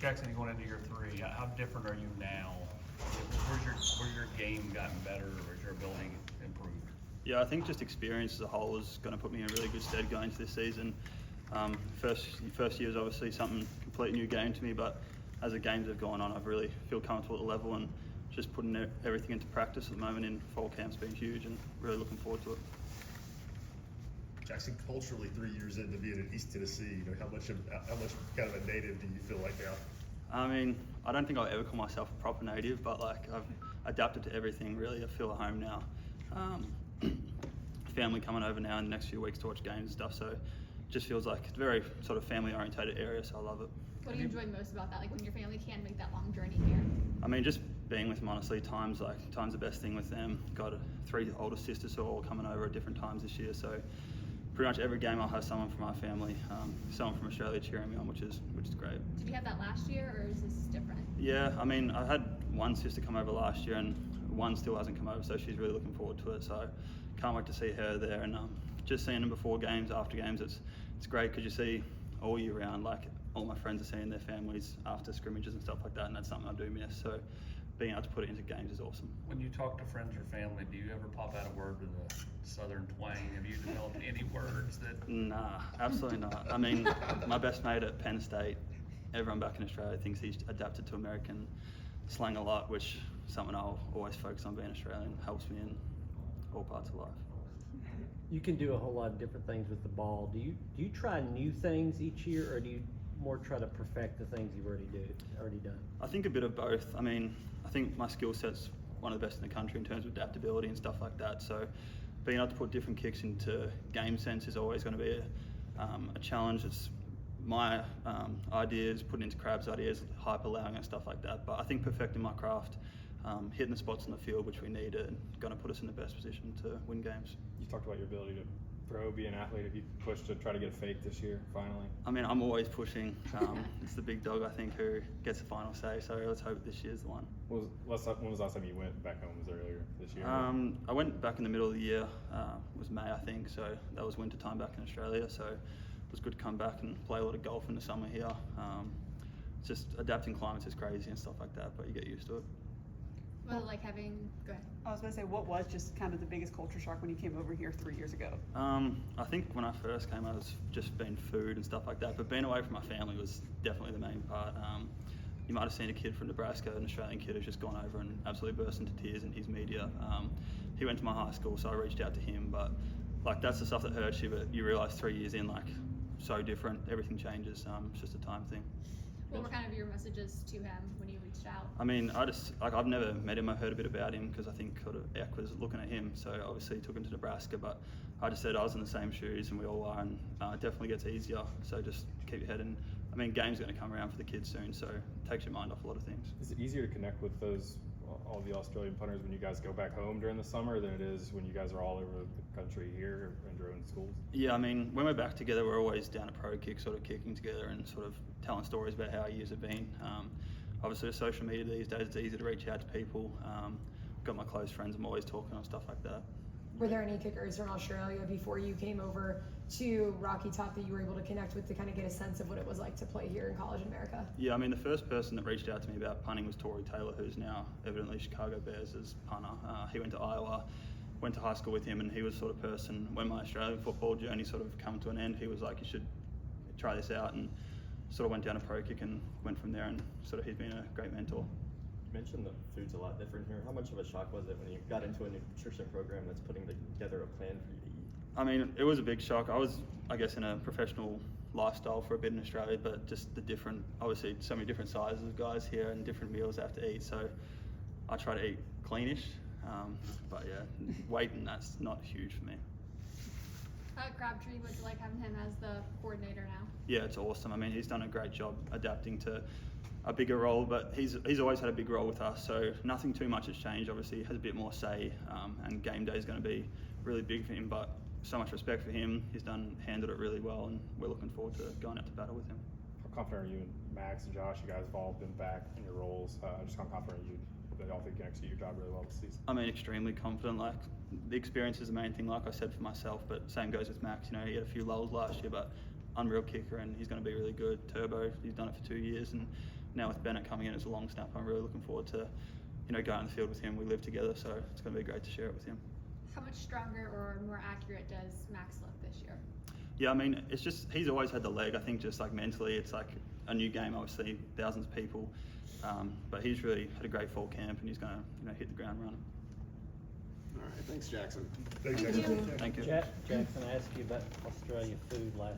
Jackson, going into year 3, how different are you now? Where's your game gotten better, or is your ability improved? Yeah, I think just experience as a whole is going to put me in really good stead going into this season. First year is obviously something completely new game to me, but as the games have gone on, I've really feel comfortable at the level, and just putting everything into practice at the moment in fall camp's been huge, and really looking forward to it. Jackson, culturally, 3 years into being in East Tennessee, how much kind of a native do you feel like now? I mean, I don't think I'll ever call myself a proper native, but like I've adapted to everything really. I feel at home now. Family coming over now in the next few weeks to watch games and stuff, so it just feels like it's a very sort of family orientated area, so I love it. What do you enjoy most about that, like when your family can make that long journey here? I mean, just being with them, honestly. Time's the best thing with them. Got 3 older sisters who are all coming over at different times this year, so pretty much every game I'll have someone from our family, someone from Australia cheering me on, which is great. Did you have that last year, or is this different? Yeah, I mean, I had one sister come over last year, and one still hasn't come over, so she's really looking forward to it. So can't wait to see her there, and just seeing them before games, after games, it's great because you see all year round, like all my friends are seeing their families after scrimmages and stuff like that, and that's something I do miss. So being able to put it into games is awesome. When you talk to friends or family, do you ever pop out a word with a southern twang? Have you developed any words that? Nah, absolutely not. I mean, my best mate at Penn State, everyone back in Australia thinks he's adapted to American slang a lot, which is something I'll always focus on. Being Australian helps me in all parts of life. You can do a whole lot of different things with the ball. Do you try new things each year, or do you more try to perfect the things you've already done? I think a bit of both. I mean, I think my skill set's one of the best in the country in terms of adaptability and stuff like that. So being able to put different kicks into game sense is always going to be a challenge. It's my ideas, putting into Crab's ideas, hype allowing and stuff like that. But I think perfecting my craft, hitting the spots on the field which we need, and going to put us in the best position to win games. You talked about your ability to throw, be an athlete. Have you pushed to try to get a fake this year, finally? I mean, I'm always pushing. It's the big dog, I think, who gets the final say, so let's hope this year's the one. When was the last time you went back home? Was it earlier this year? I went back in the middle of the year. It was May, I think, so that was winter time back in Australia, so it was good to come back and play a lot of golf in the summer here. Just adapting climates is crazy and stuff like that, but you get used to it. Was it like having, go ahead. I was going to say, what was just kind of the biggest culture shock when you came over here 3 years ago? I think when I first came, I was just been food and stuff like that, but being away from my family was definitely the main part. You might have seen a kid from Nebraska, an Australian kid who's just gone over and absolutely burst into tears in his media. He went to my high school, so I reached out to him, but like that's the stuff that hurts you, but you realise 3 years in, like, so different, everything changes. It's just a time thing. What were kind of your messages to him when you reached out? I mean, I've never met him. I heard a bit about him because I think sort of Eck was looking at him, so obviously took him to Nebraska. But I just said I was in the same shoes, and we all are, and it definitely gets easier. So just keep your head in. I mean, game's going to come around for the kids soon, so it takes your mind off a lot of things. Is it easier to connect with all the Australian punters when you guys go back home during the summer than it is when you guys are all over the country here in your own schools? Yeah, I mean, when we're back together, we're always down a pro kick, sort of kicking together and sort of telling stories about how our years have been. Obviously, with social media these days, it's easy to reach out to people. Got my close friends, I'm always talking on stuff like that. Were there any kickers from Australia before you came over to Rocky Top that you were able to connect with to kind of get a sense of what it was like to play here in college America? Yeah, I mean, the first person that reached out to me about punting was Tory Taylor, who's now evidently Chicago Bears' punter. He went to Iowa, went to high school with him, and he was the sort of person, when my Australian football journey sort of come to an end, he was like, you should try this out, and sort of went down a pro kick and went from there, and sort of he's been a great mentor. You mentioned the food's a lot different here. How much of a shock was it when you got into a nutrition program that's putting together a plan for you to eat? I mean, it was a big shock. I was, I guess, in a professional lifestyle for a bit in Australia, but just the different, obviously so many different sizes of guys here and different meals I have to eat. So I try to eat cleanish, but yeah, weight and that's not huge for me. Crabtree, what's it like having him as the coordinator now? Yeah, it's awesome. I mean, he's done a great job adapting to a bigger role, but he's always had a big role with us, so nothing too much has changed. Obviously, he has a bit more say, and game day is going to be really big for him, but so much respect for him. He's handled it really well, and we're looking forward to going out to battle with him. How confident are you and Max and Josh? You guys have all been back in your roles. Just how confident are you that y'all think you can execute your job really well this season? I mean, extremely confident. Like, the experience is the main thing, like I said for myself, but same goes with Max. You know, he had a few lulls last year, but unreal kicker, and he's going to be really good. Turbo, he's done it for 2 years, and now with Bennett coming in as a long snapper, I'm really looking forward to, going on the field with him. We live together, so it's going to be great to share it with him. How much stronger or more accurate does Max look this year? Yeah, I mean, it's just, he's always had the leg. I think just like mentally, it's like a new game, obviously, thousands of people. But he's really had a great fall camp, and he's going to hit the ground running. All right, thanks, Jackson. Thanks, Thank Jackson. you. Thank you. Jackson, I asked you about Australia food last